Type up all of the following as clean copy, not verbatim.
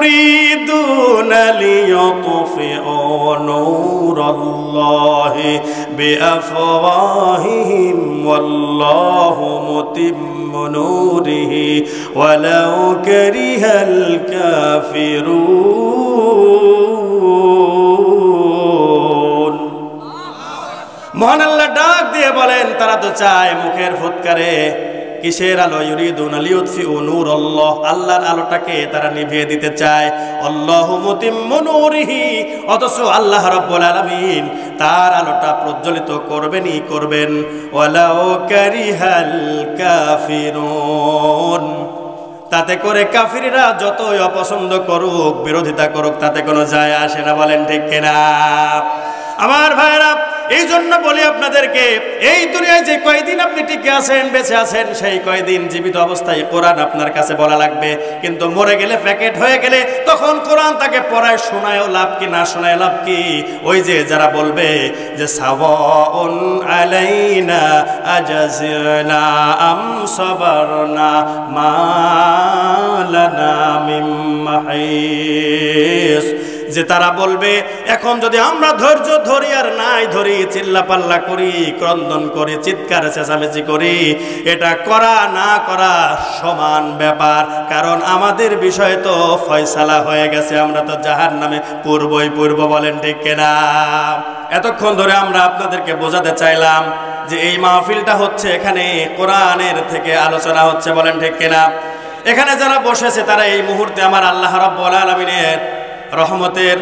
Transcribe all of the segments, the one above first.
ইউরিদুনা লিইউতফিউ নূরাল্লাহি বিআফওয়াহিহিম ওয়াল্লাহু মুতিম্মু নূরিহি ওয়ালাউ কারিহাল কাফিরুন। মহান আল্লাহ ডাক দিয়ে বলেন, তারা তো চায় মুখের ফুৎকারে কিসের আলো? ইউরিদুনা লিইউতফিউ নূরাল্লাহ, আল্লাহর আলোটাকে তারা নিভিয়ে দিতে চায়। আল্লাহু মুতিম্মু নূরিহি, অথচ আল্লাহ রাব্বুল আলামিন তার আলোটা প্রজ্বলিত করবেনই করবেন। ওয়ালাউ কারিহাল কাফিরুন, তাতে করে কাফিররা যতই অপছন্দ করুক, বিরোধিতা করুক, তাতে কোনো যায় আসে না। বলেন ঠিক কিনা? আমার ভাইরা, এই জন্য বলি আপনাদেরকে, এই দুনিয়ায় যে কয়দিন আপনি টিকে আছেন, বেঁচে আছেন, সেই কয়দিন জীবিত অবস্থায় কোরআন আপনার কাছে বলা লাগবে। কিন্তু মরে গেলে, প্যাকেট হয়ে গেলে, তখন কোরআন তাকে পড়ায় শোনায়ও লাভ কি, না শোনায় লাভ কি? ওই যে যারা বলবে যে সাওয়াউন আলাইনা আজাযনা আম সাবারনা মা লানা মিন মাহিস, যে তারা বলবে এখন যদি আমরা ধৈর্য ধরি আর নাই ধরি, চিল্লাপাল্লা করি, ক্রন্দন করি, চিৎকার চেঁচামেচি করি, এটা করা না করা সমান ব্যাপার, কারণ আমাদের বিষয় তো ফয়সালা হয়ে গেছে, আমরা তো জাহান্নামে পূর্বই পূর্ব। বলেন ঠিক কিনা? এতক্ষণ ধরে আমরা আপনাদেরকে বোঝাতে চাইলাম যে এই মাহফিলটা হচ্ছে, এখানে কোরআনের থেকে আলোচনা হচ্ছে। বলেন ঠিক কিনা? এখানে যারা বসেছে তারা এই মুহূর্তে আমার আল্লাহ রাব্বুল আলামিনের রহমতের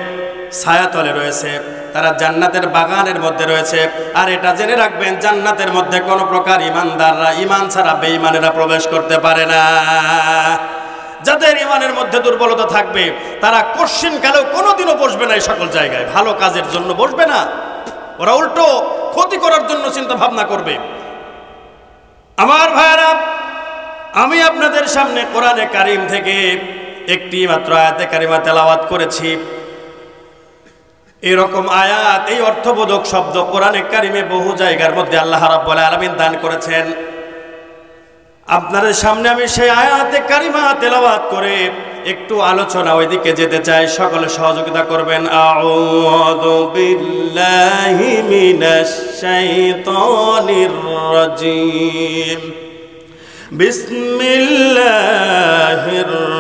ছায়াতলে রয়েছে, তারা জান্নাতের বাগানের মধ্যে রয়েছে। আর এটা জেনে রাখবেন, জান্নাতের মধ্যে কোনো প্রকার ইমানদাররা, ইমান ছাড়া বেঈমানেরা প্রবেশ করতে পারে না। যাদের ইমানের মধ্যে দুর্বলতা থাকবে তারা কোশ্চিন কালেও কোনোদিনও বসবে না এই সকল জায়গায়, ভালো কাজের জন্য বসবে না, ওরা উল্টো ক্ষতি করার জন্য চিন্তা ভাবনা করবে। আমার ভাইয়েরা, আমি আপনাদের সামনে কোরআনে কারিম থেকে একটি মাত্র আয়াতে কারিমা তেলাওয়াত করেছি। এরকম আয়াত, এই অর্থবোধক শব্দ কোরআনে কারিমে বহু জায়গার মধ্যে আল্লাহ রাব্বুল আলামিন দান করেছেন। আপনাদের সামনে আমি সেই আয়াতে কারিমা তেলাওয়াত করে একটু আলোচনা ওইদিকে যেতে চাই। সকলে সহযোগিতা করবেন। আউযু বিল্লাহি মিনাশ শাইতানির রাজিম। বিসমিল্লাহির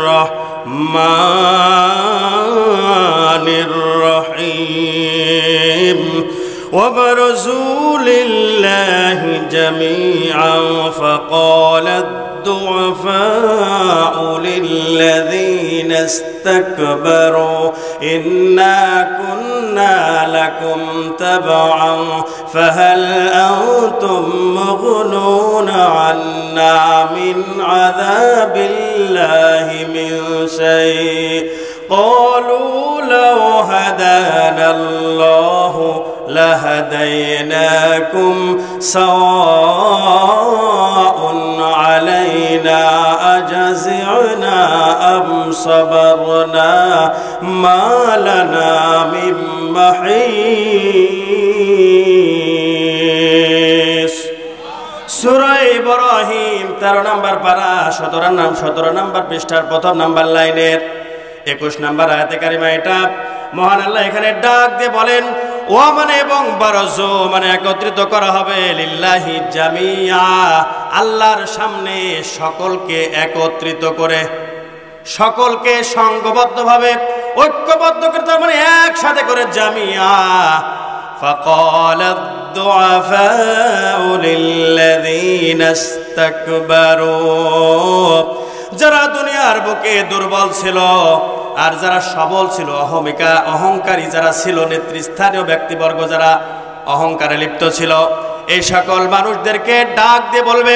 রাহমানির রহিম। وبرزوا لله جميعا فقال الضعفاء للذين استكبروا إنا كنا لكم تبعا فهل أنتم مغنون عنا من عذاب الله من شيء قالوا لو هدانا الله لهديناكم سواء علينا أجزعنا أم صبرنا ما لنا من محيص। সূরা ইব্রাহিম 13 নম্বর পারা 17 নম্বর পৃষ্ঠার প্রথম নম্বর লাইনের 21 নম্বর আয়াতে কারিমা। এটা মহান আল্লাহ এখানে ডাক দিয়ে বলেন, ও মানে এবং বারজু মানে একত্রিত করা হবে, লিল্লাহি জামিয়া আল্লাহর সামনে সকলকে একত্রিত করে, সকলকে সংঘবদ্ধভাবে ঐক্যবদ্ধ করে, তার মানে একসাথে করে জামিয়া। فقال الضعفاء للذين استكبروا যারা দুনিয়ার বুকে দুর্বল ছিল আর যারা সবল ছিল, অহংকারী যারা ছিল, নেতৃস্থানীয় ব্যক্তিবর্গ যারা অহংকারে লিপ্ত ছিল, এই সকল মানুষদেরকে ডাক দিয়ে বলবে,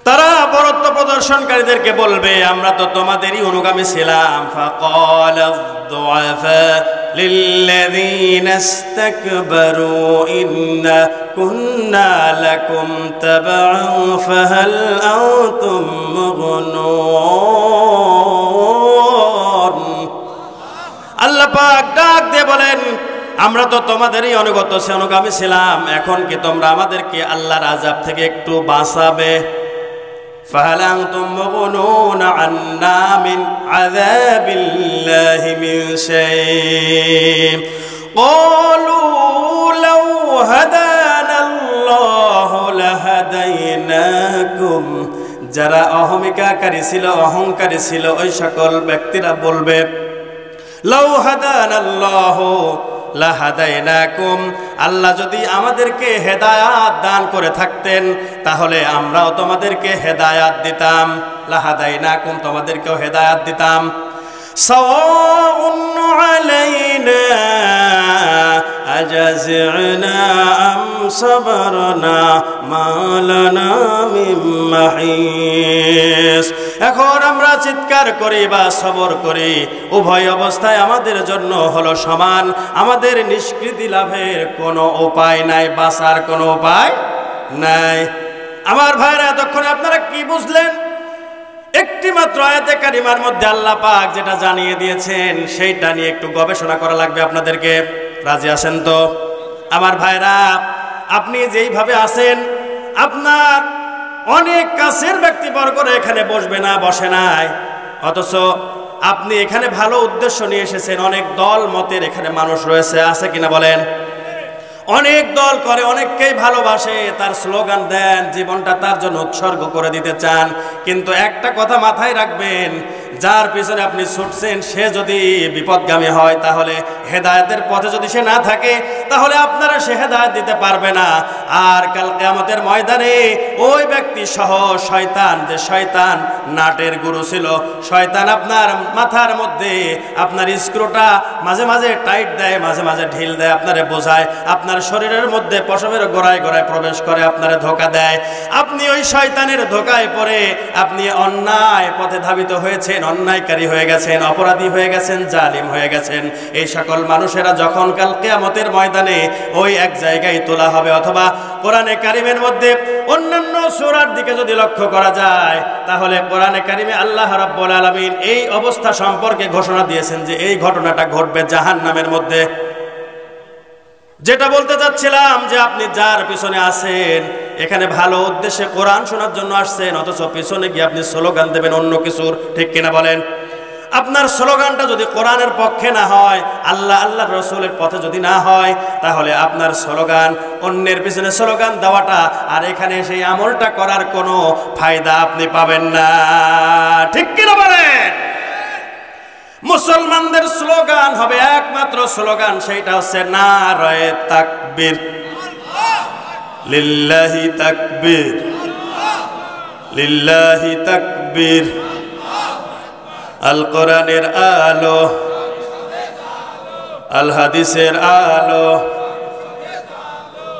তারা বরত্ব প্রদর্শনকারীদেরকে বলবে, আমরা তো তোমাদেরই অনুগামী ছিলাম। فقال الضعفاء للذين استكبروا إنا كنا لكم تبعا فهل أنتم مغنون। আল্লাহ পাক ডাক দিয়ে বলেন, আমরা তো তোমাদেরই অনুগামী ছিলাম, এখন কি তোমরা আমাদেরকে আল্লাহর আযাব থেকে একটু বাঁচাবে? ফাহাল আনতুম মুগনুনা আন্না মিন আযাবিল্লাহি মিন শাই ক্বালু লাউ হাদানাল্লাহু লাহাদাইনাকুম। যারা অহমিকাকারী ছিল, অহংকারী ছিল, ওই সকল ব্যক্তিরা বলবে লাউ হাদানাল্লাহু লাহাদাইনাকুম, আল্লাহ যদি আমাদেরকে হেদায়াত দান করে থাকতেন তাহলে আমরাও তোমাদেরকে হেদায়াত দিতাম। লাহাদাইনাকুম, তোমাদেরকেও হেদায়াত দিতাম। সাওয়াউন আলাইনা আজাযনা আম সাবরনা মা লানা মিন মাহিস। এখন আমরা চিৎকার করি বা সবর করি, উভয় অবস্থায় আমাদের জন্য হলো সমান। আমাদের নিষ্কৃতি লাভের কোনো উপায় নাই, বাঁচার কোনো উপায় নাই। আমার ভাইরা, এতক্ষণে আপনারা কি বুঝলেন? একটি মাত্র আয়াতে কারিমার মধ্যে আল্লাহ পাক যেটা জানিয়ে দিয়েছেন সেইটা নিয়ে একটু গবেষণা করা লাগবে আপনাদেরকে। রাজি আছেন তো? আমার ভাইরা, আপনি যেইভাবে আছেন, আপনার অনেক কাছের ব্যক্তিবর্গরা এখানে বসবে না, বসে নাই, অথচ আপনি এখানে ভালো উদ্দেশ্য নিয়ে এসেছেন। অনেক দল মতের এখানে মানুষ রয়েছে, আছে কিনা বলেন? অনেক দল করে, অনেককেই ভালোবাসে, তার স্লোগান দেন, জীবনটা তার জন্য উৎসর্গ করে দিতে চান। কিন্তু একটা কথা মাথায় রাখবেন, যার পিছনে আপনি ছুটছেন সে যদি বিপদগামী হয়, তাহলে হেদায়েতের পথে যদি সে না থাকে, তাহলে আপনারা সে হেদায়েত দিতে পারবে না। আর কাল কিয়ামতের ময়দানে ওই ব্যক্তি সহ শয়তান, যে শয়তান নাটের গুরু ছিল, শয়তান আপনার মাথার মধ্যে আপনার স্ক্রুটা মাঝে মাঝে টাইট দেয়, মাঝে মাঝে ঢিল দেয়, আপনারে বোঝায়, আপনার শরীরের মধ্যে পশমের গোড়ায় গোড়ায় প্রবেশ করে আপনারে ধোঁকা দেয়। আপনি ওই শয়তানের ধোঁকায় পড়ে আপনি অন্যায় পথে ধাবিত হয়েছেন, অন্যায়কারী হয়ে গেছেন, অপরাধী হয়ে গেছেন, জালিম হয়ে গেছেন। এই সকল মানুষেরা যখন কাল কিয়ামতের ময়দানে ওই এক জায়গায় তোলা হবে, অথবা কোরআনে কারিমের মধ্যে অন্যান্য সূরার দিকে যদি লক্ষ্য করা যায়, তাহলে কোরআনে কারিমে আল্লাহ রাব্বুল আলামিন এই অবস্থা সম্পর্কে ঘোষণা দিয়েছেন যে এই ঘটনাটা ঘটবে জাহান্নামের মধ্যে। যেটা বলতে চাচ্ছিলাম যে আপনি যার পিছনে আছেন, এখানে ভালো উদ্দেশ্যে কোরআন শোনার জন্য আসছেন, অথচ পিছনে গিয়ে আপনি স্লোগান দেবেন অন্য কিছুর, ঠিক কিনা বলেন? আপনার স্লোগানটা যদি কোরআনের পক্ষে না হয়, আল্লাহ আল্লাহর রাসূলের পথে যদি না হয়, তাহলে আপনার স্লোগান, অন্যের পিছনে স্লোগান দেওয়াটা আর এখানে সেই আমলটা করার কোনো ফায়দা আপনি পাবেন না, ঠিক কিনা বলেন? মুসলমানদের স্লোগান হবে একমাত্র স্লোগান, সেইটা হচ্ছে নারায়ে তাকবীর, লিল্লাহি তাকবীর, লিল্লাহি তাকবীর। আল কোরআনের আলো, আল হাদিসের আলো,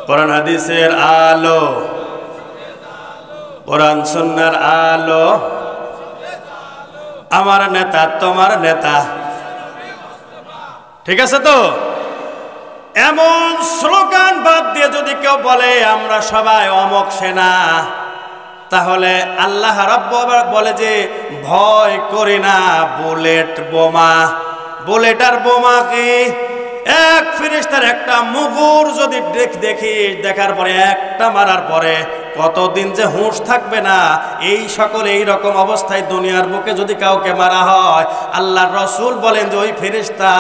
কোরআন হাদিসের আলো, কোরআন সুন্নাহর আলো। আমার নেতা তোমার নেতা, ঠিক আছে তো? এমন স্লোগান বাদ দিয়ে যদি কেউ বলে আমরা সবাই অমক সেনা, তাহলে আল্লাহ রাব্বুল বলে যে ভয় করি না বুলেট বোমা। বুলেট আর বোমা কি? এক ফেরেশতার একটা মুগুর যদি দেখার পরে, একটা মারার পরে কতদিন যে হুঁশ থাকবে না। এই সকল এই রকম অবস্থায় দুনিয়ার বুকে যদি কাউকে মারা হয়, আল্লাহর রাসূল বলেন যে ওই ফেরেশতা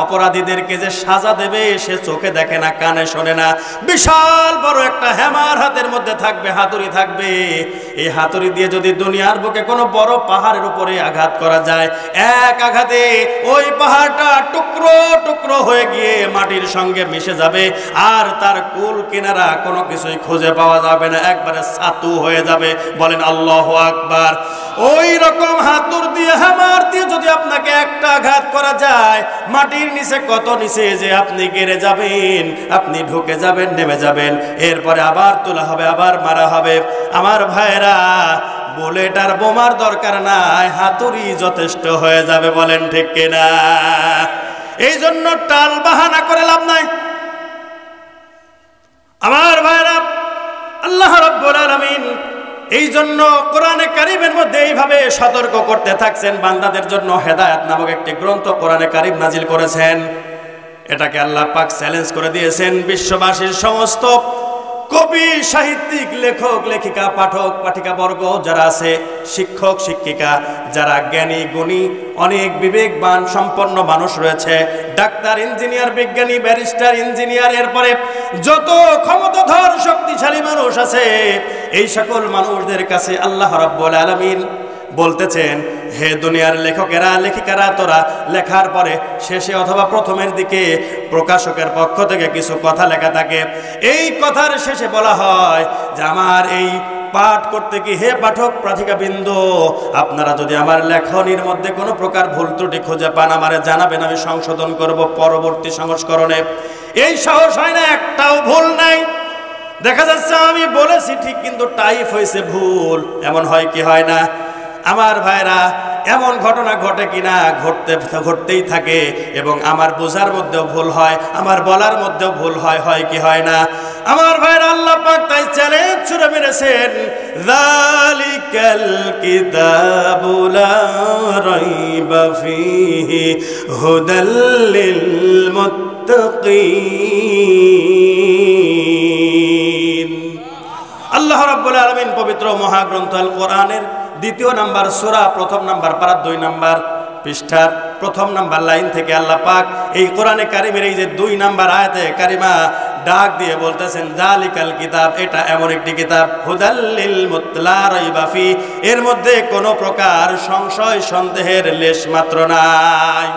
অপরাধীদেরকে যে সাজা দেবে সে চোখে দেখে না, কানে শোনে না। বিশাল বড় একটা হ্যামার হাতের মধ্যে থাকবে, হাতুড়ি থাকবে। এই হাতুড়ি দিয়ে যদি দুনিয়ার বুকে কোনো বড় পাহাড়ের উপরে আঘাত করা যায়, এক আঘাতে ওই পাহাড়টা টুকরো টুকরো হয়ে গিয়ে মাটির সঙ্গে মিশে যাবে, আর তার কুল কিনারা কোনো কিছুই খুঁজে পাওয়া যাবে না, একবারে ছাতু হয়ে যাবে। বলেন আল্লাহু আকবার। ওই রকম হাতুর দিয়ে, হ্যামার দিয়ে যদি আপনাকে একটা আঘাত করা যায়, মাটির নিচে কত নিচে যে আপনি গেড়ে যাবেন, আপনি ঢুকে যাবেন, নেমে যাবেন, এরপরে আবার তোলা হবে, আবার মারা হবে। আমার ভাইরা, বুলেট আর বোমার দরকার নাই, হাতুড়ি যথেষ্ট হয়ে যাবে। বলেন ঠিক কিনা? এই জন্য টাল বাহানা করে লাভ নাই। আমার ভাইরা, আল্লাহ রাব্বুল আলামিন এই জন্য কোরআনে কারীমের মধ্যে এইভাবে সতর্ক করতে থাকছেন, বান্দাদের জন্য হেদায়েত নামক একটি গ্রন্থ কোরআনে কারীম নাজিল করেছেন। এটাকে আল্লাহ পাক চ্যালেঞ্জ করে দিয়েছেন বিশ্ববাসীর সমস্ত কবি, সাহিত্যিক, লেখক, লেখিকা, পাঠক, পাঠিকা বর্গ যারা আছে, শিক্ষক, শিক্ষিকা, যারা জ্ঞানী, গুণী, অনেক বিবেকবান সম্পন্ন মানুষ রয়েছে, ডাক্তার, ইঞ্জিনিয়ার, বিজ্ঞানী, ব্যারিস্টার, ইঞ্জিনিয়ার, এরপরে যত ক্ষমতাধর শক্তিশালী মানুষ আছে, এই সকল মানুষদের কাছে আল্লাহ রাব্বুল আলামিন বলতেছেন, হে দুনিয়ার লেখকেরা, লেখিকারা, তোরা লেখার পরে শেষে অথবা প্রথমের দিকে প্রকাশকের পক্ষ থেকে কিছু কথা লেখা থাকে। এই কথার শেষে বলা হয় যে আমার এই পাঠ করতে কি, হে পাঠক পাঠিকাবৃন্দ, আপনারা যদি আমার লেখনীর মধ্যে কোনো প্রকার ভুল ত্রুটি খুঁজে পান আমারে জানাবেন, আমি সংশোধন করব পরবর্তী সংস্করণে। এই সাহস হয় না, একটাও ভুল নাই। দেখা যাচ্ছে আমি বলেছি ঠিক, কিন্তু টাইপ হয়েছে ভুল। এমন হয় কি হয় না আমার ভাইরা? এমন ঘটনা ঘটে কিনা? ঘটতেই থাকে, এবং আমার বোঝার মধ্যেও ভুল হয়, আমার বলার মধ্যেও ভুল হয়, হয় কি হয় না আমার ভাইরা? আল্লাহ পাক তাই চ্যালেঞ্জ ছুড়ে মেরেছেন, যালিকাল কিতাবু লা রাইবা ফীহি হুদাল লিল মুত্তাকিন। আল্লাহ রাব্বুল আলামিন পবিত্র মহাগ্রন্থ আল কোরআনের 2 নাম্বার সূরা 1 নাম্বার পারা 2 নাম্বার পৃষ্ঠার 1 নাম্বার লাইন থেকে আল্লাহ পাক এই কোরআনে কারিমের এই যে 2 নাম্বার আয়াতে কারিমা ডাক দিয়ে বলতেছেন, যালিকাল কিতাব, এটা এমন একটি কিতাব, হুদাল লিল মুত্লা রাইবা ফি, এর মধ্যে কোনো প্রকার সংশয় সন্দেহের লেশ মাত্র নাই।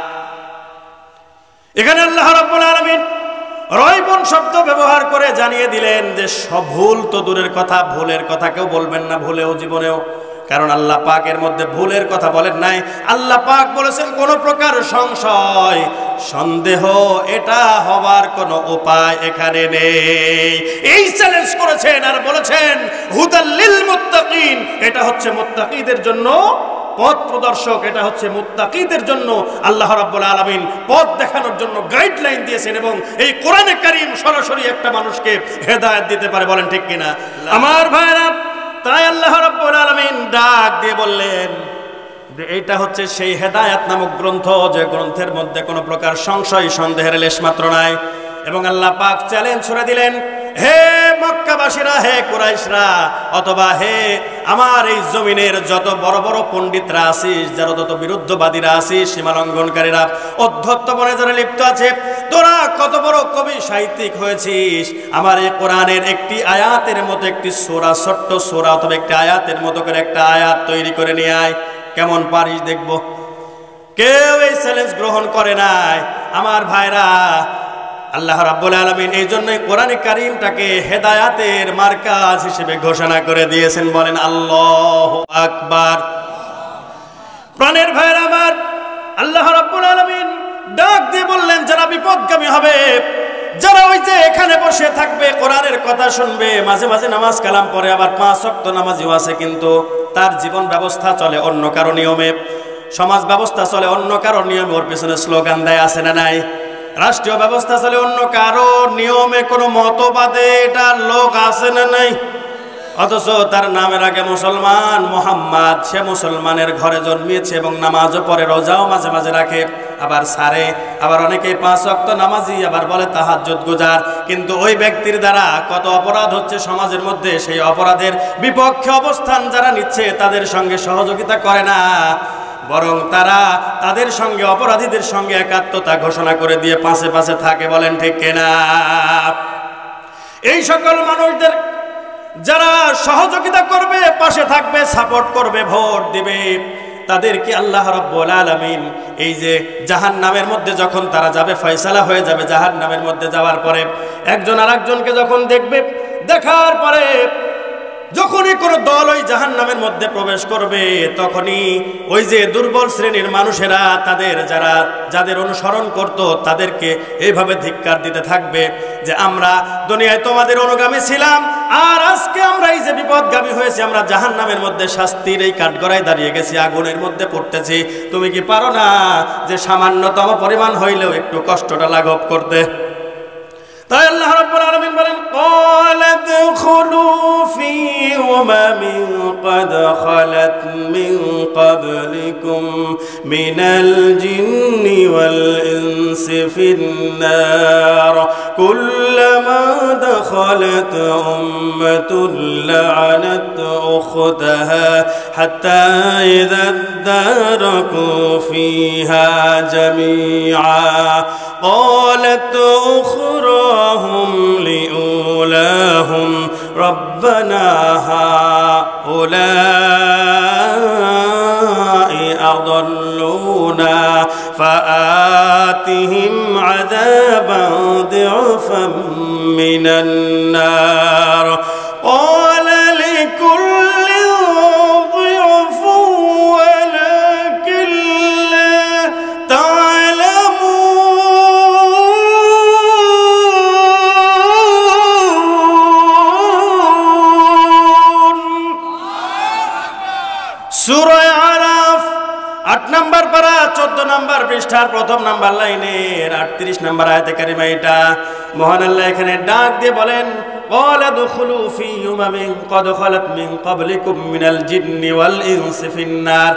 এখানে আল্লাহ রাব্বুল আলামিন রয়বন শব্দ ব্যবহার করে জানিয়ে দিলেন যে সব ভুল তো দূরের কথা, ভুলের কথা কেউ বলবেন না ভুলেও, জীবনেও, কারণ আল্লাহ পাক এর মধ্যে ভুলের কথা বলেন নাই। আল্লাহ পাক বলেছেন কোনো প্রকার সংশয় সন্দেহ এটা হবার কোনো উপায় এখানে নেই। এই চ্যালেঞ্জ করেছেন আর বলেছেন হুদাল লিল মুত্তাকিন, এটা হচ্ছে মুত্তাকিদের জন্য পথ প্রদর্শক, এটা হচ্ছে মুত্তাকিদের জন্য আল্লাহ রাব্বুল আলামিন পথ দেখানোর জন্য গাইডলাইন দিয়েছেন, এবং এই কোরআনে কারীম সরাসরি একটা মানুষকে হেদায়েত দিতে পারে। বলেন ঠিক কিনা আমার ভাইরা? তাই আল্লাহ রাব্বুল আলামিন ডাক দিয়ে বললেন যে এইটা হচ্ছে সেই হেদায়েত নামক গ্রন্থ, যে গ্রন্থের মধ্যে কোনো প্রকার সংশয় সন্দেহের লেশ মাত্র নাই। এবং আল্লাহ পাক চ্যালেঞ্জ ছুড়ে দিলেন, হে মক্কাবাসীরা, হে কুরাইশরা, অথবা হে আমার এই জমিনের যত বড় বড় পণ্ডিতরা আছিস, যারা যত বিরুদ্ধবাদীরা আছিস, সীমালঙ্ঘনকারীরা, অধ্যত্বপনে যারা লিপ্ত আছে, তোরা কত বড় কবি সাহিত্যিক হয়েছিস, আমার এই কোরআনের একটি আয়াতের মতো একটি সূরা, ছোট্ট সূরা অথবা একটি আয়াতের মতো করে একটা আয়াত তৈরি করে নিয়ে আয়, কেমন পারিস দেখব। কেউ এই চ্যালেঞ্জ গ্রহণ করে নাই আমার ভাইরা। আল্লাহ রাব্বুল আলামিন এই জন্যই কোরআনে কারীমটাকে হেদায়েতের মার্কাজ হিসেবে ঘোষণা করে দিয়েছেন। বলেন আল্লাহু আকবার। প্রাণের ভাইরা আমার, আল্লাহ রাব্বুল আলামিন ডাক দিয়ে বললেন, যারা বিপদগামী হবে, যারা ওই যে এখানে বসে থাকবে, কোরআনের কথা শুনবে, মাঝে মাঝে নামাজ কালাম পড়ে, আবার 5 ওয়াক্ত নামাজিও আছে, কিন্তু তার জীবন ব্যবস্থা চলে অন্য কারো নিয়মে, সমাজ ব্যবস্থা চলে অন্য কারো নিয়মে, ওর পেছনে স্লোগান দেয় আছে না নাই? রাষ্ট্রীয় ব্যবস্থা চলে অন্য কারো নিয়মে, কোনো মতবাদে এটার লোক আছে না নাই? অথচ তার নামের আগে মুসলমান মোহাম্মদ, সে মুসলমানের ঘরে জন্মিয়েছে এবং নামাজও পড়ে, রোজাও মাঝে মাঝে রাখে, আবার সারে, আবার অনেকে 5 ওয়াক্ত নামাজি, আবার বলে তাহাজ্জুদ গুজার, কিন্তু ওই ব্যক্তির দ্বারা কত অপরাধ হচ্ছে সমাজের মধ্যে, সেই অপরাধের বিপক্ষে অবস্থান যারা নিচ্ছে তাদের সঙ্গে সহযোগিতা করে না, বরং তারা তাদের সঙ্গে, অপরাধীদের সঙ্গে একাত্মতা ঘোষণা করে দিয়ে পাশে পাশে থাকে। বলেন ঠিক কিনা? এই সকল মানুষদের যারা সহযোগিতা করবে, পাশে থাকবে, সাপোর্ট করবে, ভোট দিবে, তাদেরকে আল্লাহ রাব্বুল আলামিন এই যে জাহান্নামের মধ্যে যখন তারা যাবে, ফয়সালা হয়ে যাবে, জাহান্নামের মধ্যে যাওয়ার পরে একজন আরেকজনকে যখন দেখবে, দেখার পরে যখনই কোনো দল ওই জাহান্নামের মধ্যে প্রবেশ করবে, তখনই ওই যে দুর্বল শ্রেণীর মানুষেরা যাদের অনুসরণ করত, তাদেরকে এইভাবে ধিক্কার দিতে থাকবে যে আমরা দুনিয়ায় তোমাদের অনুগামী ছিলাম, আর আজকে আমরা এই যে বিপদগামী হয়েছি, আমরা জাহান্নামের মধ্যে শাস্তির এই কাঠগড়ায় দাঁড়িয়ে গেছি, আগুনের মধ্যে পড়তেছি, তুমি কি পারো না যে সামান্যতম পরিমাণ হইলেও একটু কষ্টটা লাঘব করতে? তাই আল্লাহ রাব্বুল আলামিন বলেন, ক্বালা ادخلوا في أمم قد خلت من قبلكم من الجن والإنس في النار كلما دخلت أمة لعنت أختها حتى إذا اداركوا فيها جميعا قالت أخراهم لأولاهم ربنا هؤلاء أضلونا فآتهم عذابا ضعفا من النار قال لكل ضعف ولكن لا تعلمون সূরা আরাফ 8 নম্বর পারা 14 নম্বর পৃষ্ঠার প্রথম নম্বর লাইনের 38 নম্বর আয়াতে কারিমা এটা। মহান আল্লাহ এখানে ডাক দিয়ে বলেন قال ادخلوا في أمم قد خلت من قبلكم من الجن والإنس في النار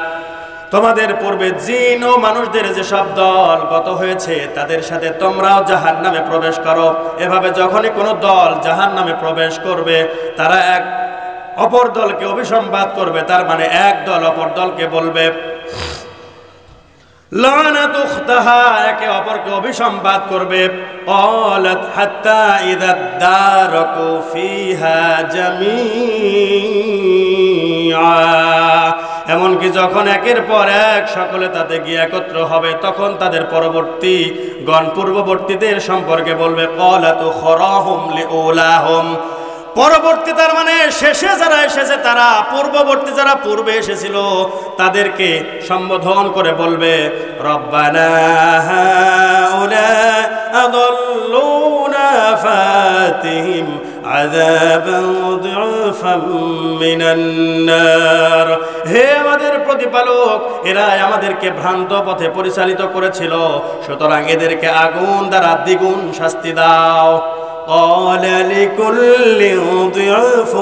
তোমাদের পূর্বে জিন ও মানুষদের যে সব দল গত হয়েছে তাদের সাথে তোমরাও জাহান্নামে প্রবেশ করো। এভাবে যখনই কোনো দল জাহান্নামে প্রবেশ করবে তারা এক অপর দলকে অভিসম্পাত করবে, তার মানে এক দল অপর দলকে বলবে লানাত উখতাহা, একে অপরকে অভিসম্পাত করবে। ক্বালাত হাত্তা ইযা দারাকু ফিহা জামিআ, এমনকি যখন একের পর এক সকলে তাতে গিয়ে একত্র হবে তখন তাদের পরবর্তী গণ পূর্ববর্তীদের সম্পর্কে বলবে ক্বালাত উখরাহুম লিউলাহুম, পরবর্তী তার মানে শেষে যারা এসেছে তারা পূর্ববর্তী যারা পূর্বে এসেছিল তাদেরকে সম্বোধন করে বলবে রব্বানা হাউলা আদাল্লুনা ফাতিহিম আযাবান যুফাম মিনান নার, হে আমাদের প্রতিপালক এরা আমাদেরকে ভ্রান্ত পথে পরিচালিত করেছিল, সুতরাং এদেরকে আগুন দ্বারা দ্বিগুণ শাস্তি দাও। قال لكل ضعف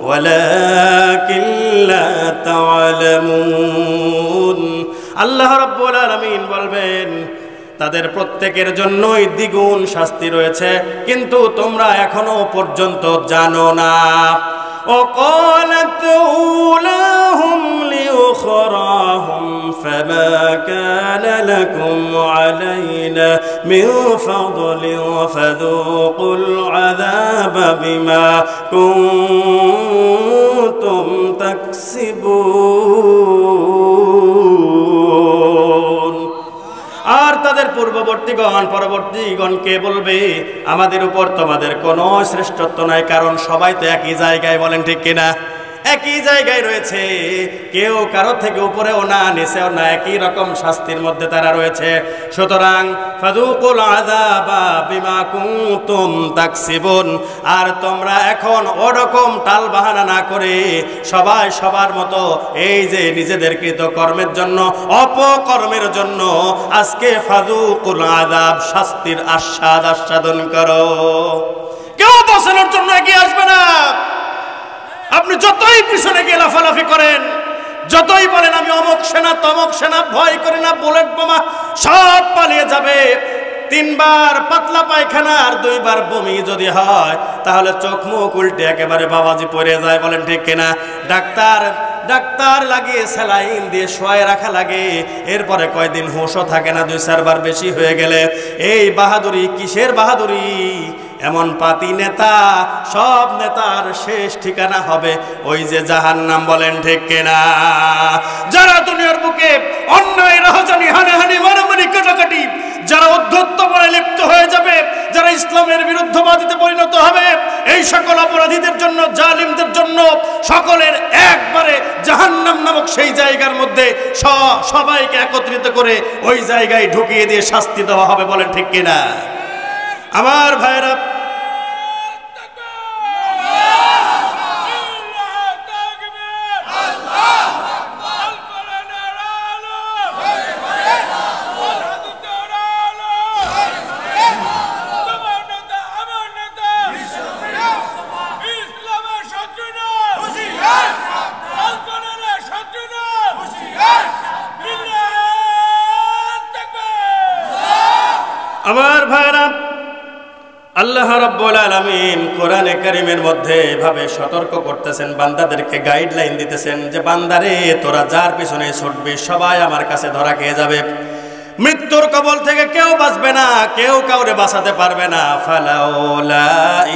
ولكن لا تعلمون, আল্লাহ রাব্বুল আলামিন বলবেন তাদের প্রত্যেকের জন্যই দ্বিগুণ শাস্তি রয়েছে কিন্তু তোমরা এখনো পর্যন্ত জানো না। وقالت أولاهم لأخراهم فما كان لكم علينا من فضل فذوقوا العذاب بما كنتم تكسبون, আর তাদের পূর্ববর্তীগণ পরবর্তীগণকে বলবে আমাদের উপর তোমাদের কোনো শ্রেষ্ঠত্ব নাই, কারণ সবাই তো একই জায়গায়, বলেন ঠিক কিনা, একই জায়গায় রয়েছে, কেউ কারো থেকে উপরেও না নিচেও না, একই রকম শাস্তির মধ্যে তারা রয়েছে। সুতরাং ফাযুকুল আযাবা বিমা কুনতুম তাকসিবুন, আর তোমরা এখন ওরকম টাল বাহানা না করে সবাই সবার মতো এই যে নিজেদের কৃত কর্মের জন্য অপকর্মের জন্য আজকে ফাযুকুল আযাব শাস্তির আস্বাদন করো। কেউ বাঁচানোর জন্য এগিয়ে আসবে না। আপনি যতই পিছনে গিয়ে লাফালাফি করেন, যতই বলেন আমি অমুক সেনা তমক সেনা, ভয় করি না, বুলেট বোমা সব পালিয়ে যাবে। 3 বার পাতলা পায়খানা আর 2 বার বমি যদি হয় তাহলে চোখ মুখ উল্টে একেবারে বাবাজি পড়ে যায়, বলেন ঠিক কিনা। ডাক্তার লাগিয়ে স্যালাইন দিয়ে শোয়ায় রাখা লাগে, এরপরে কয়দিন হুঁশও থাকে না 2-4 বার বেশি হয়ে গেলে। এই বাহাদুরি কিসের বাহাদুরি? এমন পাতি নেতা, সব নেতার শেষ ঠিকানা হবে ওই যে জাহান্নাম, বলেন ঠিক কিনা। যারা দুনিয়ার বুকে অন্যায় রাহাজানি হানাহানি মারামারি কাটাকাটি, যারা অধ্যত্ত বলে লিপ্ত হয়ে যাবে, যারা ইসলামের বিরুদ্ধবাদীতে পরিণত হবে, এই সকল অপরাধীদের জন্য, জালিমদের জন্য সকলের একবারে জাহান্নাম নামক সেই জায়গার মধ্যে সবাইকে একত্রিত করে ওই জায়গায় ঢুকিয়ে দিয়ে শাস্তি দেওয়া হবে, বলেন ঠিক কিনা। আমার ভাইরা, আমার ভাইরা, আল্লাহ রাব্বুল আলামিন কোরআনে কারীমের মধ্যে এভাবে সতর্ক করতেছেন, বান্দাদেরকে গাইডলাইন দিতেছেন যে বান্দারে তোরা যার পিছনে ছুটবি সবাই আমার কাছে ধরা খেয়ে যাবে। মৃত্যুর কবল থেকে কেউ বাঁচবে না, কেউ কাউরে বাঁচাতে পারবে না। ফালাউলা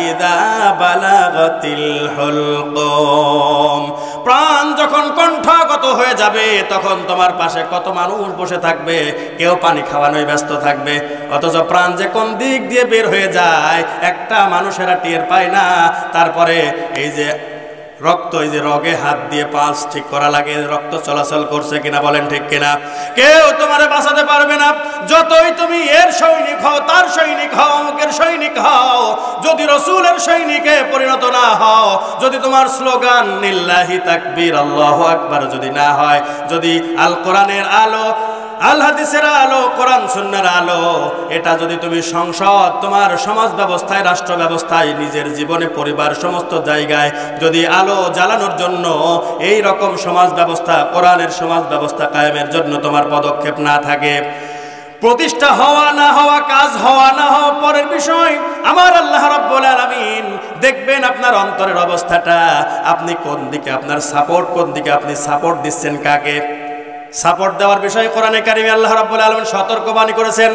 ইযা বালাগাতিল হুলকুম, প্রাণ যখন কণ্ঠগত হয়ে যাবে তখন তোমার পাশে কত মানুষ বসে থাকবে, কেউ পানি খাওয়ানোয় ব্যস্ত থাকবে, অথচ প্রাণ যে কোন দিক দিয়ে বের হয়ে যায় একটা মানুষেরা টের পায় না। তারপরে এই যে রক্ত, এই যে রগে হাত দিয়ে পালস ঠিক করা লাগে, রক্ত চলাচল করছে কিনা বলেন ঠিক কিনা, কেউ তোমারে বাঁচাতে পারবে না। যতই তুমি এর সৈনিক হও, তার সৈনিক হও, অমুকের সৈনিক হও, যদি রসুলের সৈনিকে পরিণত না হও, যদি তোমার স্লোগান লিল্লাহি তাকবীর আল্লাহু আকবার যদি না হয়, যদি আল কোরআনের আলো, আল হাদিসের আলো, কোরআন সুন্নাহর আলো, এটা যদি তুমি সংসদ, তোমার সমাজ ব্যবস্থায়, রাষ্ট্র ব্যবস্থায়, নিজের জীবনে, পরিবার, সমস্ত জায়গায় যদি আলো জ্বালানোর জন্য এই রকম সমাজ ব্যবস্থা, কোরআনের সমাজ ব্যবস্থা কায়েমের জন্য তোমার পদক্ষেপ না থাকে, প্রতিষ্ঠা হওয়া না হওয়া, কাজ হওয়া না হওয়া পরের বিষয়। আমার আল্লাহ রাব্বুল আলামিন দেখবেন আপনার অন্তরের অবস্থাটা, আপনি কোন দিকে, আপনার সাপোর্ট কোন দিকে, আপনি সাপোর্ট দিচ্ছেন কাকে। সাপোর্ট দেওয়ার বিষয়ে কোরআনে কারিমে আল্লাহ রাব্বুল আলামিন সতর্কবাণী করেছেন।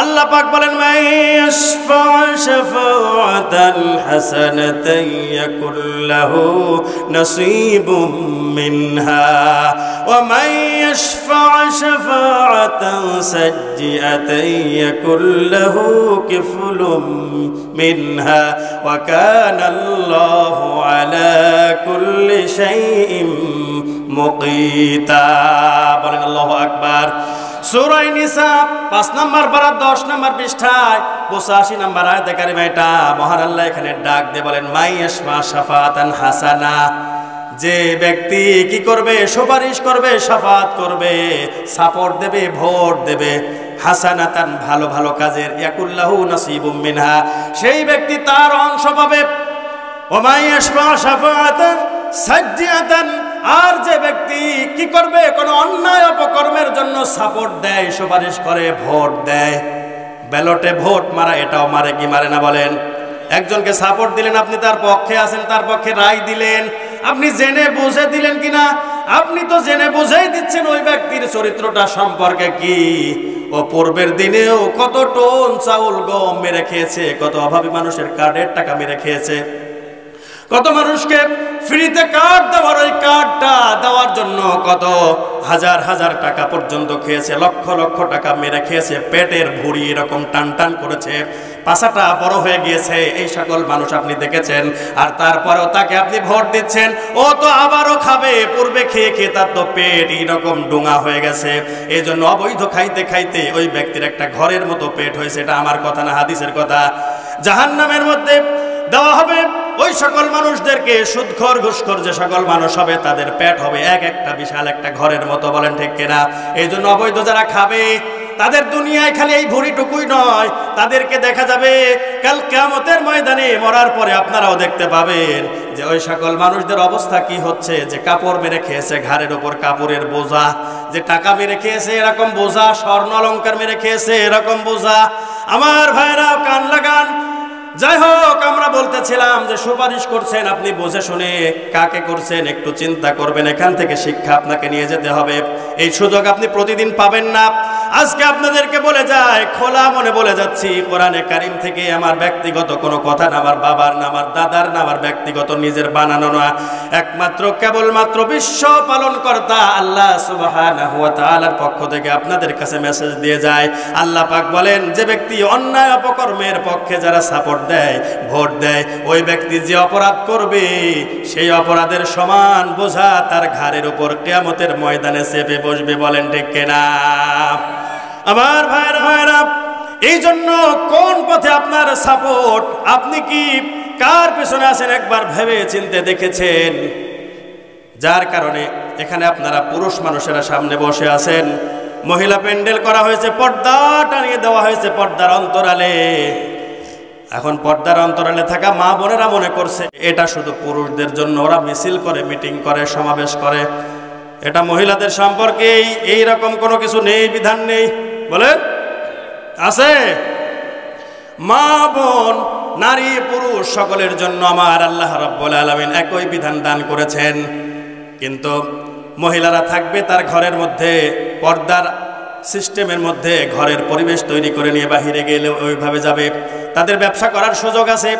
আল্লাহ পাক বলেন, মাইয়াশফা শাফাআতান হাসানাতান ইয়াকুল লাহু নাসীবুম মিনহা ওয়া মাইয়াশফা শাফাআতান সাজ্জিআতান ইয়াকুল লাহু কিফলুম মিনহা ওয়া কানা আল্লাহু আলা কুল্লি শাইইন মুকিতা। বলেন আল্লাহু আকবার। সূরা নিসা 5 নম্বর পারা 10 নম্বর পৃষ্ঠায় 85 নম্বর আয়াতে কারিমা এটা মহান আল্লাহ এখানে ডাক দিয়ে বলেন, মাইয়াশফা শাফাআতান হাসানা, যে ব্যক্তি কি করবে, সুপারিশ করবে, শাফাত করবে, সাপোর্ট দেবে, ভোট দেবে, হাসানাতান ভালো ভালো কাজের, ইয়াকুল্লাহু নাসিবুম মিনহা, সেই ব্যক্তি তার অংশ পাবে। ওয়া মাইয়াশফা শাফাআতান সাজ্জিআতান, আর যে ব্যক্তি কি করবে, কোন অন্যায় অপকর্মের জন্য সাপোর্ট দেয়, সুপারিশ করে, ভোট দেয়, ব্যালটে ভোট মারা, এটাও মারে কি মারে না বলেন। একজনকে সাপোর্ট দিলেন, আপনি তার পক্ষে আছেন, তার পক্ষে রায় দিলেন, আপনি জেনে বুঝে দিলেন কিনা, আপনি তো জেনে বুঝেই দিচ্ছেন ওই ব্যক্তির চরিত্রটা সম্পর্কে কি, ও পূর্বের দিনেও কত টন চাউল গম মেরে খেয়েছে, কত অভাবী মানুষের কার্ডের টাকা মেরে খেয়েছে, কত মানুষকে ফ্রিতে কার্ড দেওয়ার, ওই কার্ডটা দেওয়ার জন্য কত হাজার হাজার টাকা পর্যন্ত খেয়েছে, লক্ষ লক্ষ টাকা মেরে খেয়েছে, পেটের ভুঁড়ি এরকম টান টান করেছে, পাছাটা বড় হয়ে গিয়েছে, এই সকল মানুষ আপনি দেখেছেন। আর তারপরেও তাকে আপনি ভোট দিচ্ছেন, ও তো আবারও খাবে, পূর্বে খেয়ে খেয়ে তার তো পেট এইরকম ডোঙা হয়ে গেছে, এই জন্য অবৈধ খাইতে খাইতে ওই ব্যক্তির একটা ঘরের মতো পেট হয়েছে। এটা আমার কথা না, হাদিসের কথা। জাহান্নামের মধ্যে দেওয়া হবে ওই সকল মানুষদেরকে, সুদখোর ঘুষখোর যে সকল মানুষ হবে, তাদের পেট হবে এক একটা বিশাল একটা ঘরের মতো, বলেন ঠিক কিনা। এই জন্য অবৈধ যারা খাবে তাদের দুনিয়ায় খালি এই ভুঁড়িটুকুই নয়, তাদেরকে দেখা যাবে কাল কিয়ামতের ময়দানে মরার পরে আপনারাও দেখতে পাবেন যে ওই সকল মানুষদের অবস্থা কি হচ্ছে, যে কাপড় মেরে খেয়েছে, ঘাড়ের উপর কাপড়ের বোঝা, যে টাকা মেরে খেয়েছে এরকম বোঝা, স্বর্ণ অলংকার মেরে খেয়েছে এরকম বোঝা। আমার ভাইরা কান লাগান। যাই হোক, আমরা বলতেছিলাম যে সুপারিশ করছেন, আপনি বুঝে শুনে কাকে করছেন একটু চিন্তা করবেন, এখান থেকে শিক্ষা আপনাকে নিয়ে যেতে হবে। এই সুযোগ আপনি প্রতিদিন পাবেন না। আজকে আপনাদেরকে বলে যায়, খোলা মনে বলে যাচ্ছি, কোরআনে কারিম থেকে, আমার ব্যক্তিগত কোনো কথা না, আমার বাবার না, আমার দাদার না, আমার ব্যক্তিগত নিজের বানানো না, একমাত্র কেবলমাত্র বিশ্ব পালনকর্তা আল্লাহ সুবহানাহু ওয়া তাআলার পক্ষ থেকে আপনাদের কাছে মেসেজ দিয়ে যায়। আল্লাহ পাক বলেন, যে ব্যক্তি অন্যায় অপকর্মের পক্ষে যারা সাপোর্ট দেয়, ভোট দেয়, ওই ব্যক্তি যে অপরাধ করবে সেই অপরাধের সমান বোঝা তার ঘাড়ের উপর কিয়ামতের ময়দানে চেপে বসবে, বলেন ঠিক কিনা। আমার ভাইরা, এই জন্য কোন পথে আপনার সাপোর্ট, আপনি কি কার পেছনে আছেন একবার ভেবে চিন্তে দেখেছেন? যার কারণে এখানে আপনারা পুরুষ মানুষেরা সামনে বসে আছেন, মহিলা প্যান্ডেল করা হয়েছে, পর্দা টানিয়ে দেওয়া হয়েছে পর্দার অন্তরালে। এখন পর্দার অন্তরালে থাকা মা বোনেরা মনে করছে এটা শুধু পুরুষদের জন্য, ওরা মিছিল করে, মিটিং করে, সমাবেশ করে, এটা মহিলাদের সম্পর্কে এই রকম কোনো কিছু নেই, বিধান নেই। বলেন আছে? মা বোন নারী পুরুষ সকলের জন্য আমার আল্লাহ রাব্বুল আলামিন একই বিধান দান করেছেন। কিন্তু মহিলারা থাকবে তার ঘরের মধ্যে, পর্দার সিস্টেমের মধ্যে ঘরের পরিবেশ তৈরি করে নিয়ে বাহিরে গেলে ওইভাবে যাবে। তাদের ব্যবসা করার সুযোগ আছে।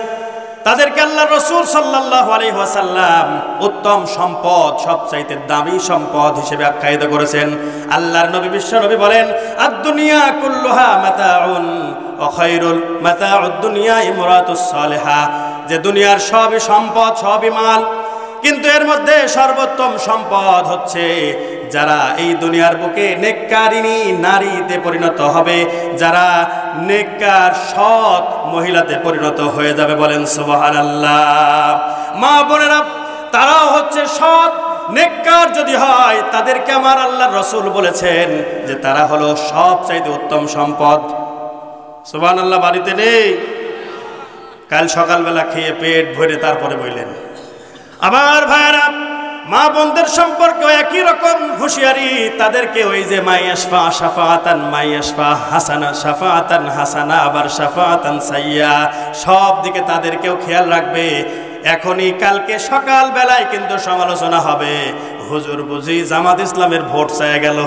তাদেরকে আল্লাহ রাসূল সাল্লাল্লাহু আলাইহি ওয়াসাল্লাম উত্তম সম্পদ, সবচাইতে দামি সম্পদ হিসেবে আখ্যায়িত করেছেন। আল্লাহর নবী বিশ্ব নবী বলেন, আদ-দুনিয়া কুল্লুহা মাতাউন ওয়া খায়রুল মাতাউদ দুনিয়া ইমরাতুস সালিহা, যে দুনিয়ার সবই সম্পদ, সবই মাল, কিন্তু এর মধ্যে সর্বোত্তম সম্পদ হচ্ছে যারা এই দুনিয়ার বুকে নেককারিনী নারীতে পরিণত হবে, যারা নেককার সৎ মহিলাতে পরিণত হয়ে যাবে। বলেন সুবহানাল্লাহ। মা বোনেরা তারাও হচ্ছে সৎ নেককার যদি হয়, তাদেরকে আমার আল্লাহর রাসূল বলেছেন যে তারা হলো সবচাইতে উত্তম সম্পদ। সুবহানাল্লাহ। বাড়িতে নেই, কাল সকালবেলা খেয়ে পেট ভরে তারপরে বললেন। আমার ভাইরা, মা বোনদের সম্পর্কে একই রকম হুঁশিয়ারি। তাদেরকে ওই যে মাইয়াশফা শাফাআতান, মাইয়াশফা হাসানা শাফাআতান হাসানা, আবার শাফাআতান সাইয়্যা, সব দিকে তাদেরকেও খেয়াল রাখবে। এখনই কালকে সকাল বেলায় কিন্তু সমালোচনা হবে, হুজুর বুঝি জামাত ইসলামের ভোট চায় গেল।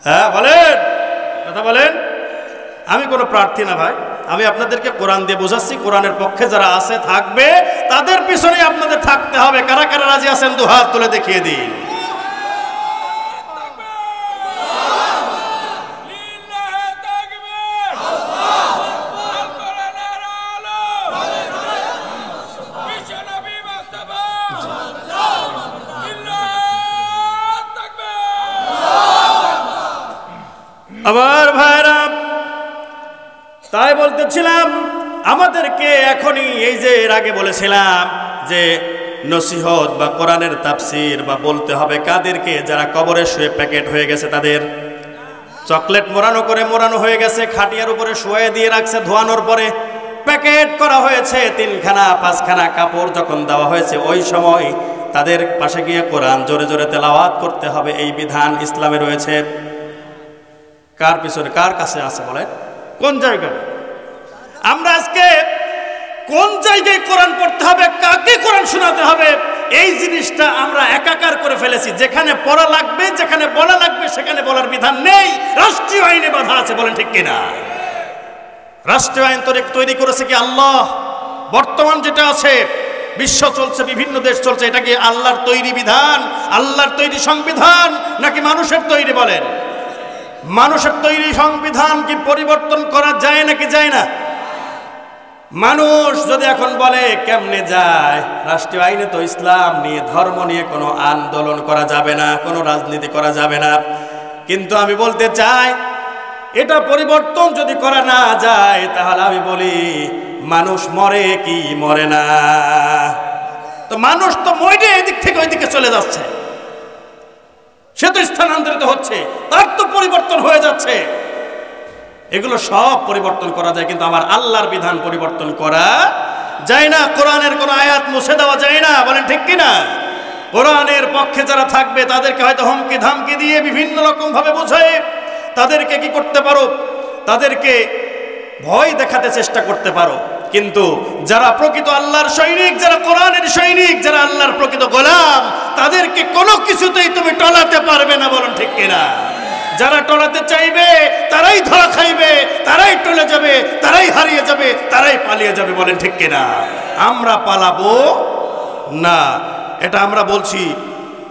হ্যাঁ বলেন, কথা বলেন। আমি কোনো প্রার্থী না ভাই, আমি আপনাদেরকে কোরআন দিয়ে বোঝাচ্ছি। কোরআনের পক্ষে যারা আছে থাকবে, তাদের পিছনে আপনাদের থাকতে হবে। কারা কারা রাজি আছেন দু হাত তুলে দেখিয়ে দিন। আমার ভাইরা, তাই বলতেছিলাম আমাদেরকে এখনই, এই যে এর আগে বলেছিলাম যে নসিহত বা কোরআনের তাফসীর বা বলতে হবে কাদেরকে, যারা কবরে শুয়ে প্যাকেট হয়ে গেছে, তাদের চকলেট মোড়ানো হয়ে গেছে, খাটিয়ার উপরে শুয়ে দিয়ে রাখছে, ধোয়ানোর পরে প্যাকেট করা হয়েছে, 3খানা 5খানা কাপড় যখন দেওয়া হয়েছে, ওই সময় তাদের পাশে গিয়ে কোরআন জোরে জোরে তেলাওয়াত করতে হবে। এই বিধান ইসলামে রয়েছে। কার পিছনে, কার কাছে আছে বলেন? কোন জায়গায়? আমরা আজকে কোন জায়গায় কোরআন পড়তে হবে, কাকে কোরআন শোনাতে হবে, এই জিনিসটা আমরা একাকার করে ফেলেছি। যেখানে পড়া লাগবে, যেখানে বলা লাগবে, সেখানে বলার বিধান নেই। রাষ্ট্রীয় আইনে বাধা আছে, বলেন ঠিক কিনা? রাষ্ট্রীয় আইন তৈরি করেছে কি আল্লাহ? বর্তমান যেটা আছে, বিশ্ব চলছে, বিভিন্ন দেশ চলছে, এটা কি আল্লাহর তৈরি বিধান, আল্লাহর তৈরি সংবিধান, নাকি মানুষের তৈরি? বলেন, মানুষের তৈরি সংবিধান কি পরিবর্তন করা যায় নাকি যায় না? মানুষ যদি এখন বলে কেমনে যায়, রাষ্ট্রীয় আইনে তো ইসলাম নিয়ে, ধর্ম নিয়ে কোনো আন্দোলন করা যাবে না, কোনো রাজনীতি করা যাবে না। কিন্তু আমি বলতে চাই, এটা পরিবর্তন যদি করা না যায়, তাহলে আমি বলি মানুষ মরে কি মরে না? তো মানুষ তো মরে এদিক থেকে ওইদিকে চলে যাচ্ছে, সে তো স্থানান্তরিত হচ্ছে, তার তো পরিবর্তন হয়ে যাচ্ছে। এগুলো সব পরিবর্তন করা যায়, কিন্তু আমার আল্লাহর বিধান পরিবর্তন করা যায় না। কোরআনের কোন আয়াত মুছে দেওয়া যায় না, বলেন ঠিক কিনা? কোরআনের পক্ষে যারা থাকবে তাদেরকে হয়তো হুমকি ধামকি দিয়ে বিভিন্ন রকম ভাবে বোঝায়, তাদেরকে কি করতে পারো, তাদেরকে ভয় দেখাতে চেষ্টা করতে পারো। কিন্তু যারা প্রকৃত আল্লাহর সৈনিক, যারা কোরআনের সৈনিক, যারা আল্লাহর প্রকৃত গোলাম, তাদেরকে কোনো কিছুতেই তুমি টলাতে পারবে না, বলেন ঠিক কিনা? যারা টলাতে চাইবে তারাই ধরা খাইবে, তারাই টলে যাবে, তারাই হারিয়ে যাবে, তারাই পালিয়ে যাবে, বলেন ঠিক কিনা? আমরা পালাবো না, এটা আমরা বলছি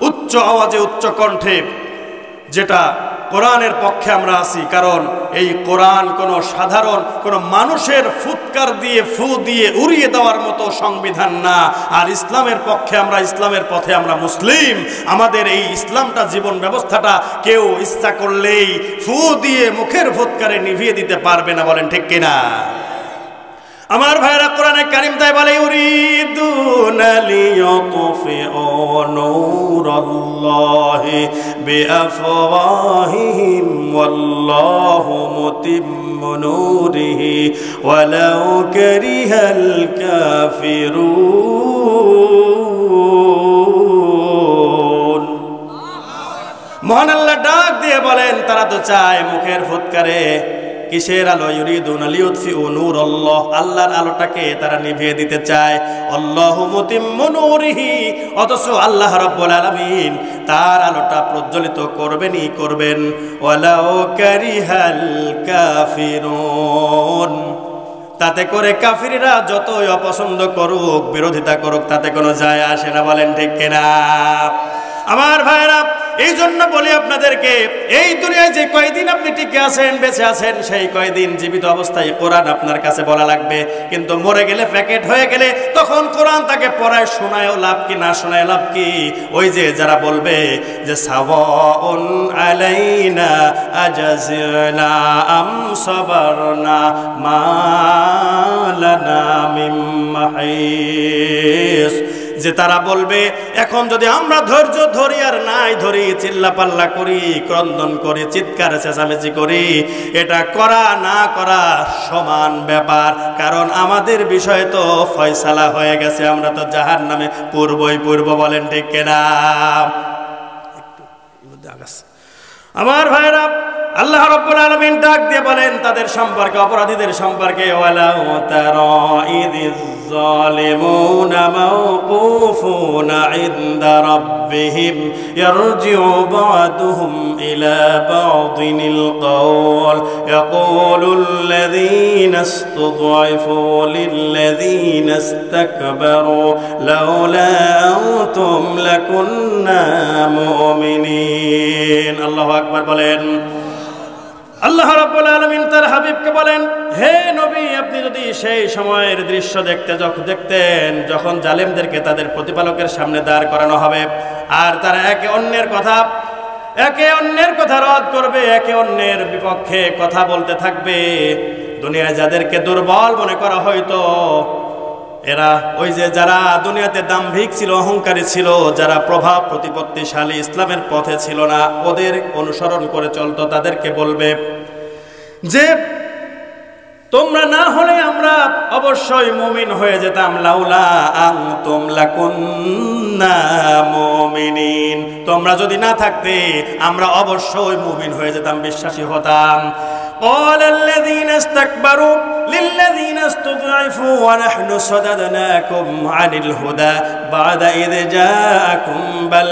উচ্চ আওয়াজে, উচ্চ কণ্ঠে, যেটা কোরআনের পক্ষে আমরা আছি। কারণ এই কোরআন কোনো সাধারণ কোনো মানুষের ফুৎকার দিয়ে, ফু দিয়ে উড়িয়ে দেওয়ার মতো সংবিধান না। আর ইসলামের পক্ষে আমরা, ইসলামের পথে আমরা মুসলিম। আমাদের এই ইসলামটা, জীবন ব্যবস্থাটা কেউ ইচ্ছা করলেই ফু দিয়ে, মুখের ফুৎকারে নিভিয়ে দিতে পারবে না, বলেন ঠিক কিনা? আমার ভাইরা, কোরআনে কারীম তাই বলে, ইউরিদুনা লিয়াতফিউ নূরাল্লাহি বিআফওয়াহিহিম ওয়াল্লাহু মুতিম্মু নূরিহি ওয়ালাউ কারিহাল কাফিরুন। মহান আল্লাহ ডাক দিয়ে বলেন, তারা তো চায় মুখের ফুৎকারে কিসের আলো? ইউরিদুনা লিউতফিউ নূরাল্লাহ, আল্লাহর আলোটাকে তারা নিভিয়ে দিতে চায়। আল্লাহু মুতিম্মু নূরিহি, অথচ আল্লাহ রাব্বুল আলামিন তার আলোটা প্রজ্বলিত করবেনই করবেন। ওয়ালাউ কারিহাল কাফিরুন, তাতে করে কাফিররা যতই অপছন্দ করুক, বিরোধিতা করুক, তাতে কোনো যায় আসে না। বলেন ঠিক কিনা? আমার ভাইরা, এই জন্য বলি আপনাদেরকে, এই দুনিয়ায় যে কয়দিন আপনি টিকে আছেন, বেঁচে আছেন, সেই কয়দিন জীবিত অবস্থায় কোরআন আপনার কাছে বলা লাগবে। কিন্তু মরে গেলে, প্যাকেট হয়ে গেলে, তখন কোরআন তাকে পড়ায় শোনায়ও লাভ কি, না শোনায় লাভ কি? ওই যে যারা বলবে যে সাওয়াউন আলাইনা আজাযনা আম সাবারনা মা লানা মিন মাহিস, যে তারা বলবে এখন যদি আমরা ধৈর্য ধরি আর নাই ধরি, চিল্লাপাল্লা করি, ক্রন্দন করি, চিৎকার চেঁচামেচি করি, এটা করা না করা সমান ব্যাপার। কারণ আমাদের বিষয় তো ফয়সালা হয়ে গেছে, আমরা তো জাহান্নামে পূর্বই পূর্ব। বলেন ঠিক কিনা? আমার ভাইরা, আল্লাহ রাব্বুল আলামিন ডাক দিয়ে বলেন তাদের সম্পর্কে, অপরাধীদের সম্পর্কে, ওয়ালাউ তারা ইযিজ যালিমুনা মাওকুফুনা ইনদা রাব্বিহিম ইয়ারজিউ বা'দুহুম ইলা বা'দিনিল কওল ইয়াকুলুল লাযীনা ইসতুযইফু লিল্লাযীনা ইসতাকবারু লাউলা আনতুম লাকুন্না মুমিনিন। আল্লাহু আকবার বলেন। আল্লাহ রাব্বুল আলামিন তার হাবিবকে বলেন, হে নবী, আপনি যদি সেই সময়ের দৃশ্য দেখতেন যখন জালেমদেরকে তাদের প্রতিপালকের সামনে দাঁড় করানো হবে, আর তারা একে অন্যের কথা রদ করবে, একে অন্যের বিপক্ষে কথা বলতে থাকবে। দুনিয়ায় যাদেরকে দুর্বল মনে করা হয়তো, এরা ওই যে যারা দুনিয়াতে দাম্ভিক ছিল, অহংকারী ছিল, যারা প্রভাব প্রতিপত্তিশালী, ইসলামের পথে ছিল না, ওদের অনুসরণ করে চলতো, তাদেরকে বলবে যে তোমরা না হলে আমরা অবশ্যই মুমিন হয়ে যেতাম। লাউলা আনতুম লাকুন্না মুমিনিন, তোমরা যদি না থাকতে আমরা অবশ্যই মুমিন হয়ে যেতাম, বিশ্বাসী হতাম। قال الذين استكبروا للذين استضعفوا ونحن صددناكم عن الهدى بعد إذ جاءكم بل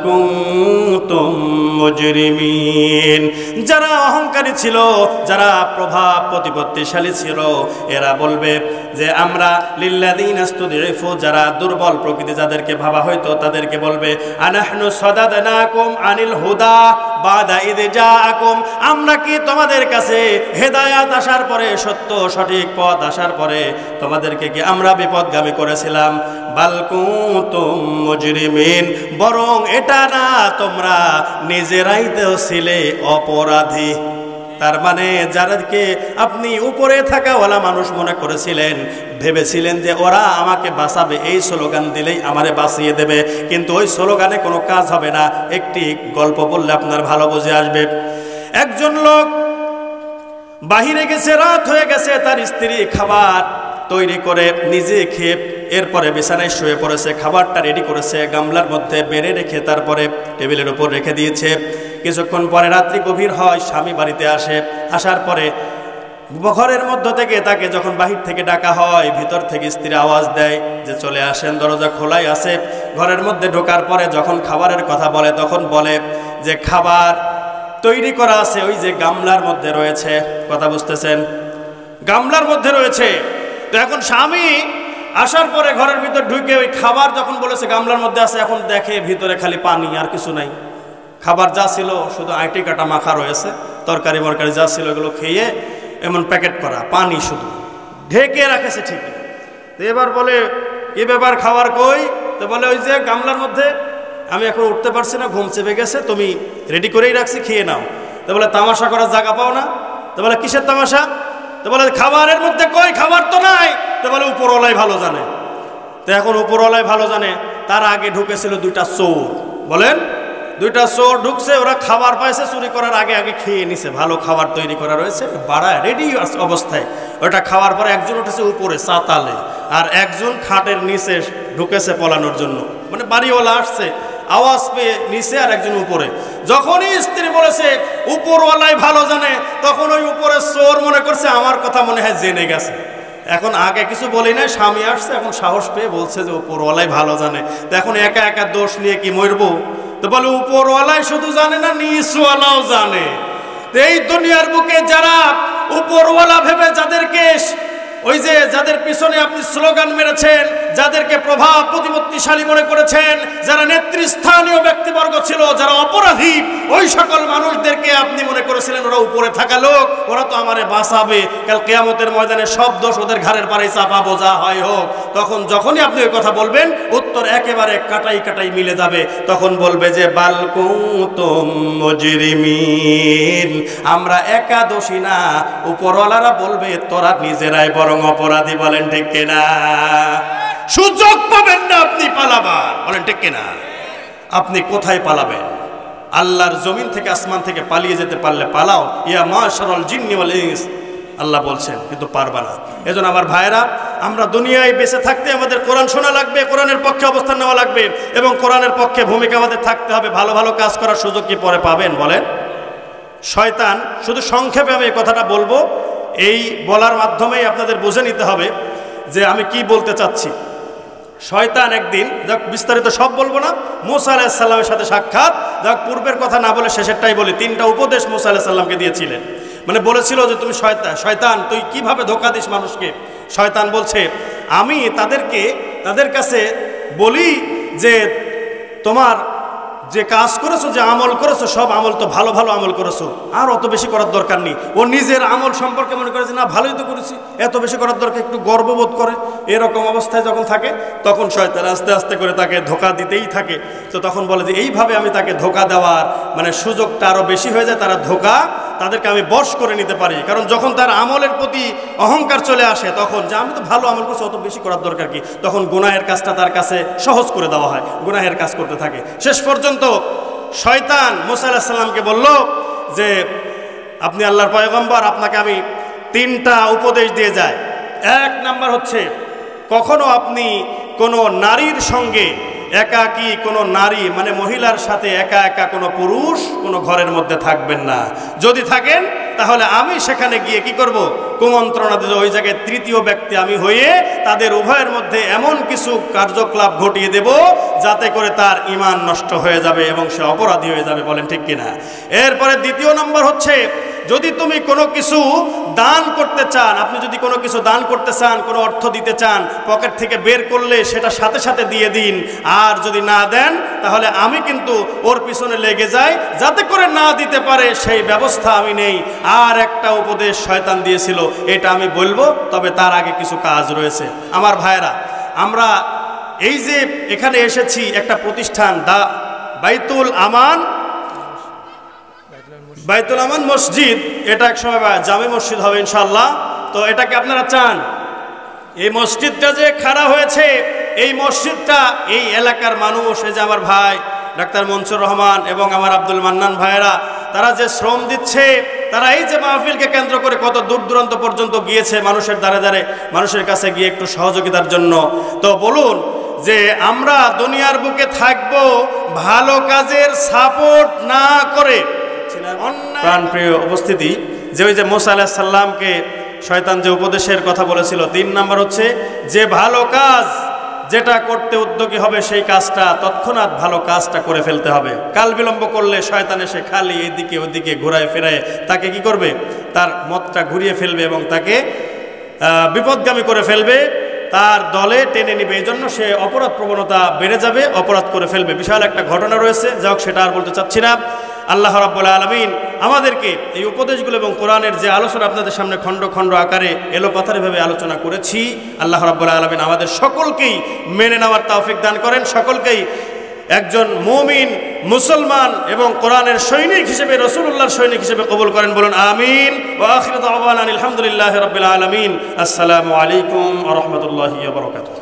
كنتم মুজরিমিন। যারা অহংকারী ছিল, যারা প্রভাব প্রতিপত্তিশালী ছিল, এরা বলবে যে আমরা লিল্লাযীনা ইসতুযইফু, যারা দুর্বল প্রকৃতি যাদেরকে ভাবা হয়তো, তাদেরকে বলবে আনাহনু সাদাদনাকুম আনিল হুদা বাদা ইয জাআকুম, আমরা কি তোমাদের কাছে হেদায়েত আসার পরে, সত্য সঠিক পথ আসার পরে তোমাদেরকে কি আমরা বিপদগামী করেছিলাম? বাল কুনতুম মুজরিমিন, বরং এটা না, তোমরা নিজেরাই তো ছিলে অপরাধী। তার মানে যাদেরকে আপনি উপরে থাকাওয়ালা মানুষ মনে করেছিলেন, ভেবেছিলেন যে ওরা আমাকে বাঁচাবে, এই স্লোগান দিলেই আমারে বাঁচিয়ে দেবে, কিন্তু ওই স্লোগানে কোনো কাজ হবে না। একটি গল্প বললে আপনার ভালো বুঝে আসবে। একজন লোক বাহিরে গেছে, রাত হয়ে গেছে, তার স্ত্রী খাবার তৈরি করে নিজে খেয়ে এরপরে বিছানায় শুয়ে পড়েছে, খাবারটা রেডি করেছে, গামলার মধ্যে বেড়ে রেখে তারপরে টেবিলের উপর রেখে দিয়েছে। কিছুক্ষণ পরে রাত্রি গভীর হয়, স্বামী বাড়িতে আসে। আসার পরে ঘরের মধ্য থেকে তাকে যখন বাহির থেকে ডাকা হয়, ভিতর থেকে স্ত্রী আওয়াজ দেয় যে চলে আসেন, দরজা খোলাই আছে। ঘরের মধ্যে ঢোকার পরে যখন খাবারের কথা বলে, তখন বলে যে খাবার তৈরি করা আছে, ওই যে গামলার মধ্যে রয়েছে। কথা বুঝতেছেন? গামলার মধ্যে রয়েছে। তো এখন স্বামী আসার পরে ঘরের ভিতর ঢুকে ওই খাবার যখন বলেছে গামলার মধ্যে আছে, এখন দেখে ভিতরে খালি পানি, আর কিছু নাই। খাবার যা ছিল শুধু আইটি কাটা মাখা রয়েছে, তরকারি মরকারি যা ছিল এগুলো খেয়ে এমন প্যাকেট করা, পানি শুধু ঢেকে রাখেছে ঠিকই। তো এবার বলে কি ব্যাপার, খাবার কই? তো বলে ওই যে গামলার মধ্যে, আমি এখন উঠতে পারছি না, ঘুম চেপে গেছে, তুমি রেডি করেই রাখছি, খেয়ে নাও। তো বলে তামাশা করার জায়গা পাও না? তো বলে কিসের তামাশা? তো বলে খাবারের মধ্যে কই, খাবার তো নাই। তো বলে উপরওয়ালাই ভালো জানে। তো এখন উপরওয়ালাই ভালো জানে, তার আগে ঢুকেছিল দুইটা চোর। বলেন, দুইটা চোর ঢুকছে, ওরা খাবার পাইছে, চুরি করার আগে আগে খেয়ে নিছে। ভালো খাবার তৈরি করা রয়েছে, বাড়ায় রেডি অবস্থায়। ওটা খাওয়ার পরে একজন উঠেছে উপরে চাতালে, আর একজন খাটের নিচে ঢুকেছে পলানোর জন্য। মানে বাড়িওয়ালা আসছে, আওয়াজ পেয়ে নিচে আর একজন উপরে। যখনই স্ত্রী বলেছে উপরওয়ালাই ভালো জানে, তখন ওই উপরের চোর মনে করছে আমার কথা মনে হয় জেনে গেছে। এখন আগে কিছু বলি না, স্বামী আসছে, এখন সাহস পেয়ে বলছে যে উপরওয়ালাই ভালো জানে। তো এখন একা একা দোষ নিয়ে কি মরবো? তো বলে উপরওয়ালাই শুধু জানে না, নিচওয়ালাও জানে। এই দুনিয়ার বুকে যারা উপরওয়ালা ভেবে যাদেরকে ওই যে যাদের পিছনে আপনি স্লোগান মেরেছেন, যাদেরকে প্রভাব প্রতিপত্তিশালী মনে করেছেন, যারা নেতৃস্থানীয় ব্যক্তিবর্গ ছিল, যারা অপরাধী, ওই সকল মানুষদেরকে আপনি মনে করেছিলেন ওরা উপরে থাকা লোক, ওরা তো আমারে বাঁচাবে, কাল কিয়ামতের ময়দানে সব দোষ ওদের ঘাড়ের পারে চাপা বোঝা হয় হোক। তখন যখনই আপনি ওই কথা বলবেন, উত্তর একেবারে কাটাই কাটাই মিলে যাবে। তখন বলবে যে বাল কুনতুম মুজরিমিন, আমরা একা দোষী না, উপরওয়ালারা বলবে তোরা নিজেরাই বরং অপরাধী। বলেন ঠিক কিনা? সুযোগ পাবেন না আপনি পালাবার। বলেন ঠিক কিনা? আপনি কোথায় পালাবেন? আল্লাহর জমিন থেকে আসমান থেকে পালিয়ে যেতে পারলে পালাও, ইয়া মাশারাল জিন্নি ওয়াল ইনস, আল্লাহ বলছেন, কিন্তু পারবা না। এজন্য আমার ভাইরা, আমরা দুনিয়ায় বেঁচে থাকতে আমাদের কোরআন শোনা লাগবে, কোরআনের পক্ষে অবস্থান নেওয়া লাগবে, এবং কোরআনের পক্ষে ভূমিকা আমাদের থাকতে হবে। ভালো ভালো কাজ করার সুযোগ কি পরে পাবেন? বলেন। শয়তান, শুধু সংক্ষেপে আমি এই কথাটা বলবো, এই বলার মাধ্যমেই আপনাদের বুঝে নিতে হবে যে আমি কি বলতে চাচ্ছি। শয়তান একদিন, যাক বিস্তারিত সব বলবো না, মুসা আলাইহিস সালামের সাথে সাক্ষাৎ, যাক পূর্বের কথা না বলে শেষেরটাই বলি। 3টা উপদেশ মুসা আলাইহিস সালামকে দিয়েছিলেন। মানে বলেছিল যে তুমি শয়তান তুই কিভাবে ধোঁকা দিস মানুষকে। শয়তান বলছে আমি তাদের কাছে বলি যে তোমার যে কাজ করেছো, যে আমল করেছো, সব আমল তো ভালো ভালো আমল করেছো, আর অত বেশি করার দরকার নেই। ও নিজের আমল সম্পর্কে মনে করে যে না ভালোই তো করেছি, এত বেশি করার দরকার, একটু গর্ববোধ করে। এরকম অবস্থায় যখন থাকে, তখন শয়তান আস্তে আস্তে করে তাকে ধোঁকা দিতেই থাকে। তো তখন বলে যে এইভাবে আমি তাকে ধোঁকা দেওয়ার মানে সুযোগটা আরও বেশি হয়ে যায়, তাদেরকে আমি বশ করে নিতে পারি। কারণ যখন তার আমলের প্রতি অহংকার চলে আসে, তখন যে আমি তো ভালো আমল করছি, অত বেশি করার দরকার কি, তখন গুনাহের কাজটা তার কাছে সহজ করে দেওয়া হয়, গুনাহের কাজ করতে থাকে। শেষ পর্যন্ত শয়তান মুসা আলাইহিস সালামকে বলল যে আপনি আল্লাহর পয়গম্বর, আপনাকে আমি 3টা উপদেশ দিয়ে যাই। 1 নাম্বার হচ্ছে, কখনো আপনি কোনো নারীর সঙ্গে একাকী কোনো নারী মানে মহিলার সাথে একা একা কোনো পুরুষ কোনো ঘরের মধ্যে থাকবেন না। যদি থাকেন তাহলে আমি সেখানে গিয়ে কি করব? কুমন্ত্রণা দিতে, ওই জায়গায় 3য় ব্যক্তি আমি হয়ে তাদের উভয়ের মধ্যে এমন কিছু কার্যকলাপ ঘটিয়ে দেব যাতে করে তার ঈমান নষ্ট হয়ে যাবে এবং সে অপরাধী হয়ে যাবে। বলেন ঠিক কিনা? এরপরে 2য় নম্বর হচ্ছে, যদি তুমি কোনো কিছু দান করতে চান, আপনি যদি কোনো কিছু দান করতে চান, কোনো অর্থ দিতে চান, পকেট থেকে বের করলে সেটা সাথে সাথে দিয়ে দিন। আর যদি না দেন তাহলে আমি কিন্তু ওর পিছনে লেগে যাই, যাতে করে না দিতে পারে সেই ব্যবস্থা আমি নেই। আর একটা উপদেশ শয়তান দিয়েছিল, এটা আমি বলবো, তবে তার আগে কিছু কাজ রয়েছে। আমার ভাইরা, আমরা এই যে এখানে এসেছি, একটা প্রতিষ্ঠান দা বাইতুল আমান মসজিদ, এটা একসময় জামে মসজিদ হবে ইনশাআল্লাহ। তো এটাকে আপনারা চান? এই মসজিদটা যে খাড়া হয়েছে, এই মসজিদটা এই এলাকার মানুষ, এই যে আমার ভাই ডাক্তার মনসুর রহমান এবং আমার আব্দুল মান্নান ভাইয়েরা, তারা যে শ্রম দিচ্ছে, তারা এই যে মাহফিলকে কেন্দ্র করে কত দূর দূরান্ত পর্যন্ত গিয়েছে, মানুষের দ্বারে দ্বারে মানুষের কাছে গিয়ে একটু সহযোগিতার জন্য। তো বলুন যে আমরা দুনিয়ার বুকে থাকবো ভালো কাজের সাপোর্ট না করে। প্রাণপ্রিয় উপস্থিতি, যে ওই যে মুসা আলাইহিস সালামকে শয়তান যে উপদেশের কথা বলেছিল, 3 নাম্বার হচ্ছে যে ভালো কাজ যেটা করতে উদ্যোগী হবে সেই কাজটা তৎক্ষণাৎ ভালো কাজটা করে ফেলতে হবে। কাল বিলম্ব করলে শয়তান এসে খালি এদিকে ওদিকে ঘুরায় ফেরায় তাকে কি করবে? তার মতটা ঘুরিয়ে ফেলবে এবং তাকে বিপদগামী করে ফেলবে, তার দলে টেনে নিবে। এই জন্য সে অপরাধ প্রবণতা বেড়ে যাবে, অপরাধ করে ফেলবে। বিশাল একটা ঘটনা রয়েছে, যাই হোক সেটা আর বলতে চাচ্ছি না। আল্লাহ রাব্বুল আলামিন আমাদেরকে এই উপদেশগুলো এবং কোরআনের যে আলোচনা আপনাদের সামনে খণ্ড খণ্ড আকারে এলোপাথারিভাবে আলোচনা করেছি, আল্লাহ রাব্বুল আলামিন আমাদের সকলকেই মেনে নেওয়ার তৌফিক দান করেন, সকলকেই একজন মুমিন মুসলমান এবং কোরআনের সৈনিক হিসেবে, রাসূলুল্লাহর সৈনিক হিসেবে কবুল করেন। বলুন আমিন। ওয়া আখিরু দাওয়ানা আলহামদুলিল্লাহি রাব্বিল আলামিন। আসসালামু আলাইকুম ওয়া রাহমাতুল্লাহি ওয়া বারাকাতুহু।